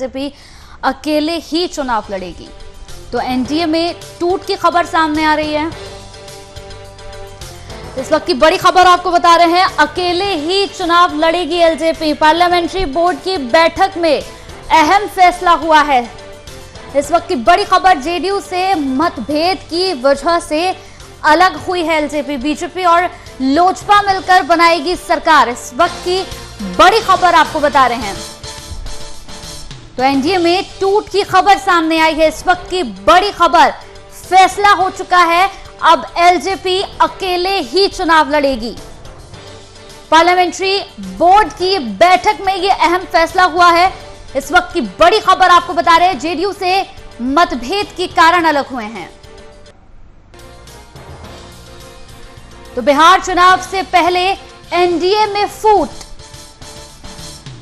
BJP अकेले ही चुनाव लड़ेगी। तो एनडीए में टूट की खबर सामने आ रही है। इस वक्त की बड़ी खबर आपको बता रहे हैं, अकेले ही चुनाव लड़ेगी एलजेपी। पार्लियामेंट्री बोर्ड की बैठक में अहम फैसला हुआ है। इस वक्त की बड़ी खबर, जेडीयू से मतभेद की वजह से अलग हुई है एलजेपी। बीजेपी और लोजपा मिलकर बनाएगी सरकार। इस वक्त की बड़ी खबर आपको बता रहे हैं। तो एनडीए में टूट की खबर सामने आई है। इस वक्त की बड़ी खबर, फैसला हो चुका है, अब एलजेपी अकेले ही चुनाव लड़ेगी। पार्लियामेंट्री बोर्ड की बैठक में यह अहम फैसला हुआ है। इस वक्त की बड़ी खबर आपको बता रहे हैं, जेडीयू से मतभेद के कारण अलग हुए हैं। तो बिहार चुनाव से पहले एनडीए में फूट,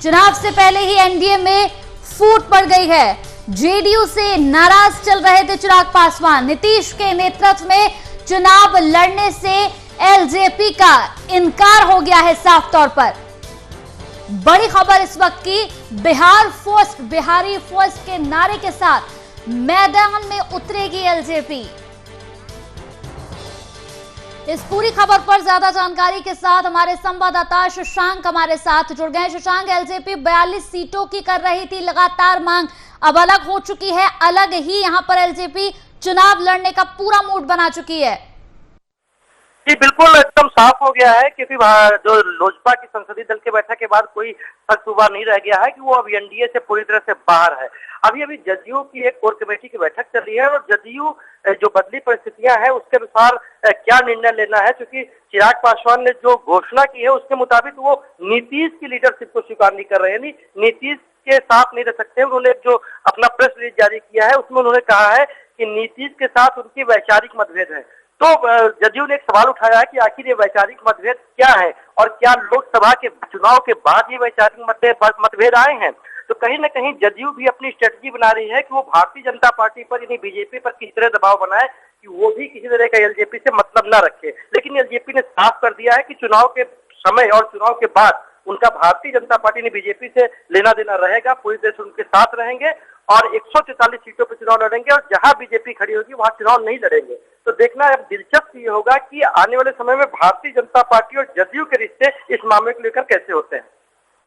चुनाव से पहले ही एनडीए में फूट पड़ गई है। जेडीयू से नाराज चल रहे थे चिराग पासवान। नीतीश के नेतृत्व में चुनाव लड़ने से एलजेपी का इनकार हो गया है साफ तौर पर। बड़ी खबर इस वक्त की, बिहार फर्स्ट, बिहारी फर्स्ट के नारे के साथ मैदान में उतरेगी एलजेपी। इस पूरी खबर पर ज्यादा जानकारी के साथ हमारे संवाददाता शशांक हमारे साथ जुड़ गए। शशांक, एलजेपी 42 सीटों की कर रही थी लगातार मांग, अब अलग हो चुकी है। अलग ही यहां पर एलजेपी चुनाव लड़ने का पूरा मूड बना चुकी है। जी बिल्कुल, एकदम साफ हो गया है क्योंकि जो लोजपा की संसदीय दल की बैठक के बाद कोई शक शुबा नहीं रह गया है कि वो अब एनडीए से पूरी तरह से बाहर है। अभी जदयू की एक कोर कमेटी की बैठक चल रही है और जदयू जो बदली परिस्थितियां हैं उसके अनुसार क्या निर्णय लेना है, क्योंकि चिराग पासवान ने जो घोषणा की है उसके मुताबिक वो नीतीश की लीडरशिप को स्वीकार नहीं कर रहे हैं। नीतीश के साथ नहीं रह सकते। उन्होंने जो अपना प्रेस रिलीज जारी किया है उसमें उन्होंने कहा है कि नीतीश के साथ उनकी वैचारिक मतभेद है। तो जदयू ने एक सवाल उठाया है कि आखिर ये वैचारिक मतभेद क्या है और क्या लोकसभा के चुनाव के बाद ये वैचारिक मतभेद आए हैं। तो कहीं ना कहीं जदयू भी अपनी स्ट्रेटजी बना रही है कि वो भारतीय जनता पार्टी पर यानी बीजेपी पर किस तरह दबाव बनाए कि वो भी किसी तरह का एलजेपी से मतलब न रखे। लेकिन एलजेपी ने साफ कर दिया है कि चुनाव के समय और चुनाव के बाद उनका भारतीय जनता पार्टी ने बीजेपी से लेना देना रहेगा, पूरी तरह से उनके साथ रहेंगे और 144 सीटों पर चुनाव लड़ेंगे और जहां बीजेपी खड़ी होगी वहां चुनाव नहीं लड़ेंगे। तो देखना अब दिलचस्प ये होगा कि आने वाले समय में भारतीय जनता पार्टी और जदयू के रिश्ते इस मामले को लेकर कैसे होते हैं।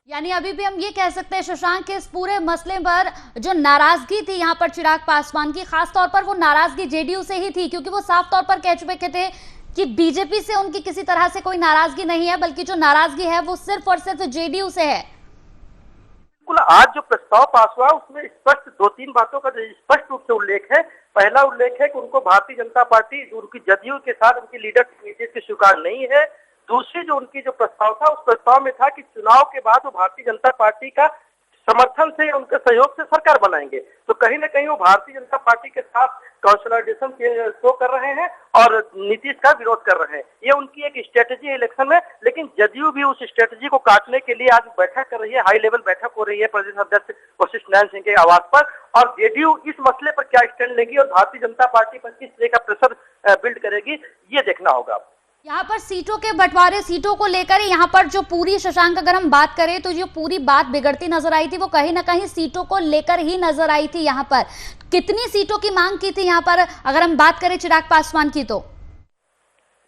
यानी अभी भी हम ये कह सकते हैं शशांक के इस पूरे मसले पर जो नाराजगी थी यहाँ पर चिराग पासवान की, खास तौर पर वो नाराजगी जेडीयू से ही थी, क्योंकि वो साफ तौर पर कह चुके थे कि बीजेपी से उनकी किसी तरह से कोई नाराजगी नहीं है, बल्कि जो नाराजगी है वो सिर्फ और सिर्फ जेडीयू से है। बिल्कुल, आज जो प्रस्ताव पास हुआ उसमें स्पष्ट 2-3 बातों का स्पष्ट रूप से उल्लेख है। पहला उल्लेख है कि उनको भारतीय जनता पार्टी उनकी जदयू के साथ उनकी लीडरशिप नीतीश की स्वीकार नहीं है। दूसरी जो उनकी जो प्रस्ताव था उस प्रस्ताव में था कि चुनाव के बाद वो भारतीय जनता पार्टी का समर्थन से उनके सहयोग से सरकार बनाएंगे। तो कहीं ना कहीं वो भारतीय जनता पार्टी के साथ कंसोलिडेशन शो कर रहे हैं और नीतीश का विरोध कर रहे हैं। ये उनकी एक स्ट्रेटेजी है इलेक्शन में। लेकिन जदयू भी उस स्ट्रेटेजी को काटने के लिए आज बैठक कर रही है, हाई लेवल बैठक हो रही है प्रदेश अध्यक्ष वशिष्ठ नारायण सिंह के आवास पर। और जेडीयू इस मसले पर क्या स्टैंड लेगी और भारतीय जनता पार्टी पर किस तरह का प्रेशर बिल्ड करेगी, ये देखना होगा। यहाँ पर सीटों के बंटवारे, सीटों को लेकर यहाँ पर जो पूरी, शशांक अगर हम बात करें तो जो पूरी बात बिगड़ती नजर आई थी वो कहीं ना कहीं सीटों को लेकर ही नजर आई थी। यहाँ पर कितनी सीटों की मांग की थी यहाँ पर अगर हम बात करें चिराग पासवान की? तो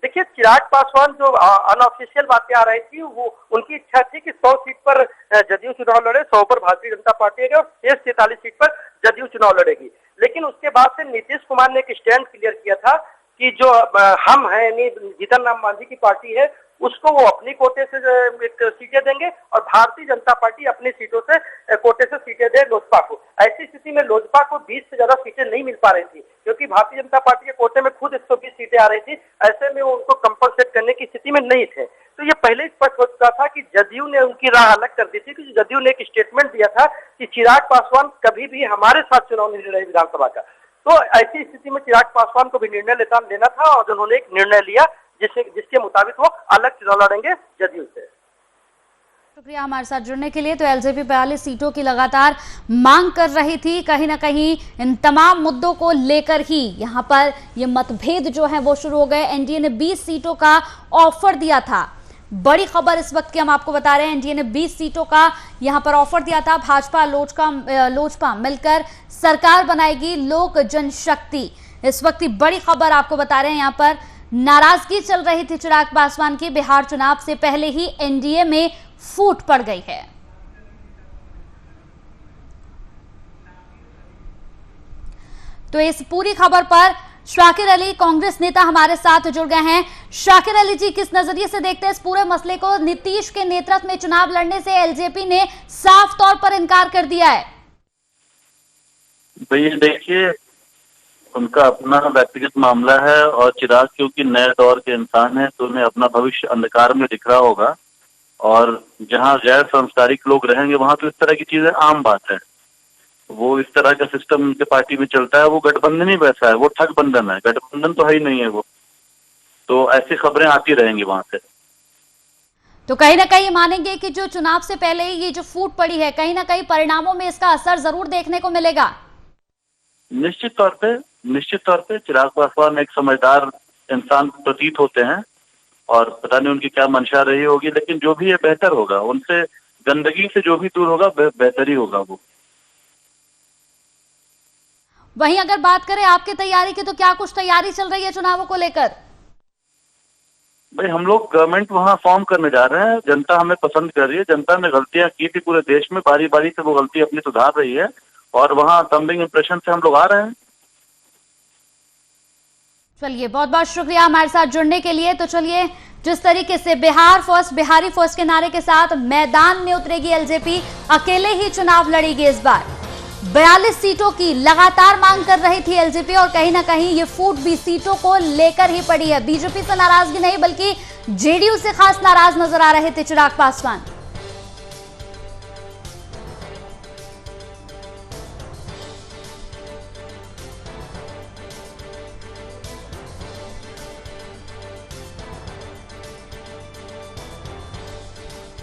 देखिए, चिराग पासवान जो अनऑफिशियल बातें आ रही थी वो उनकी इच्छा थी कि 100 सीट पर जदयू चुनाव लड़े, 100 पर भारतीय जनता पार्टी और शेष 43 सीट पर जदयू चुनाव लड़ेगी। लेकिन उसके बाद से नीतीश कुमार ने एक स्टैंड क्लियर किया था कि जो हम है यानी जीतन राम मांझी की पार्टी है उसको वो अपनी कोटे से एक सीटें देंगे और भारतीय जनता पार्टी अपनी सीटों से कोटे से सीटें दे लोजपा को। ऐसी स्थिति में लोजपा को 20 से ज्यादा सीटें नहीं मिल पा रही थी क्योंकि भारतीय जनता पार्टी के कोटे में खुद 120 सीटें आ रही थी। ऐसे में वो उनको कंपनसेट करने की स्थिति में नहीं थे। तो ये पहले स्पष्ट हो चुका था कि जदयू ने उनकी राह अलग कर दी थी, क्योंकि जदयू ने एक स्टेटमेंट दिया था कि चिराग पासवान कभी भी हमारे साथ चुनाव नहीं लड़े विधानसभा का। तो ऐसी स्थिति में चिराग पासवान को भी निर्णय लेना था और उन्होंने एक निर्णय लिया जिसके मुताबिक वो अलग चुनाव लड़ेंगे जदयू से। शुक्रिया हमारे साथ जुड़ने के लिए। तो एलजेपी 42 सीटों की लगातार मांग कर रही थी, कहीं ना कहीं इन तमाम मुद्दों को लेकर ही यहाँ पर ये मतभेद जो है वो शुरू हो गए। एनडीए ने 20 सीटों का ऑफर दिया था, बड़ी खबर इस वक्त की हम आपको बता रहे हैं। एनडीए ने 20 सीटों का यहां पर ऑफर दिया था। भाजपा लोजपा मिलकर सरकार बनाएगी लोक जनशक्ति। इस वक्त की बड़ी खबर आपको बता रहे हैं। यहां पर नाराजगी चल रही थी चिराग पासवान की। बिहार चुनाव से पहले ही एनडीए में फूट पड़ गई है। तो इस पूरी खबर पर शाकिर अली कांग्रेस नेता हमारे साथ जुड़ गए हैं। शाकिर अली जी, किस नजरिए से देखते हैं इस पूरे मसले को? नीतीश के नेतृत्व में चुनाव लड़ने से एलजेपी ने साफ तौर पर इनकार कर दिया है। तो ये देखिए, उनका अपना व्यक्तिगत मामला है और चिराग क्योंकि नए दौर के इंसान है तो उन्हें अपना भविष्य अंधकार में दिख रहा होगा। और जहां गैर संस्कारिक लोग रहेंगे वहां तो इस तरह की चीजें आम बात है। वो इस तरह का सिस्टम उनके पार्टी में चलता है। वो गठबंधन ही वैसा है, वो ठग बंधन है, गठबंधन तो है ही नहीं है वो। तो ऐसी खबरें आती रहेंगी वहां से। तो कहीं ना कहीं मानेंगे कि जो चुनाव से पहले ही ये जो फूट पड़ी है, कहीं ना कहीं परिणामों में इसका असर जरूर देखने को मिलेगा। निश्चित तौर पे चिराग पासवान एक समझदार इंसान प्रतीत होते हैं और पता नहीं उनकी क्या मंशा रही होगी, लेकिन जो भी है बेहतर होगा। उनसे गंदगी से जो भी दूर होगा बेहतर ही होगा वो। वहीं अगर बात करें आपकी तैयारी की, तो क्या कुछ तैयारी चल रही है चुनावों को लेकर? भाई, हम लोग गवर्नमेंट वहाँ फॉर्म करने जा रहे हैं। जनता हमें पसंद कर रही है। जनता ने गलतियां की थी पूरे देश में, बारी बारी से वो गलती अपनी सुधार रही है और वहाँ थंबिंग इंप्रेशन से हम लोग आ रहे हैं। चलिए, बहुत बहुत शुक्रिया हमारे साथ जुड़ने के लिए। तो चलिए, जिस तरीके से बिहार फर्स्ट, बिहारी फर्स्ट के नारे के साथ मैदान में उतरेगी एलजेपी, अकेले ही चुनाव लड़ेगी इस बार। 42 सीटों की लगातार मांग कर रही थी एलजेपी और कहीं ना कहीं ये फूट भी सीटों को लेकर ही पड़ी है। बीजेपी से नाराजगी नहीं बल्कि जेडीयू से खास नाराज नजर आ रहे थे चिराग पासवान।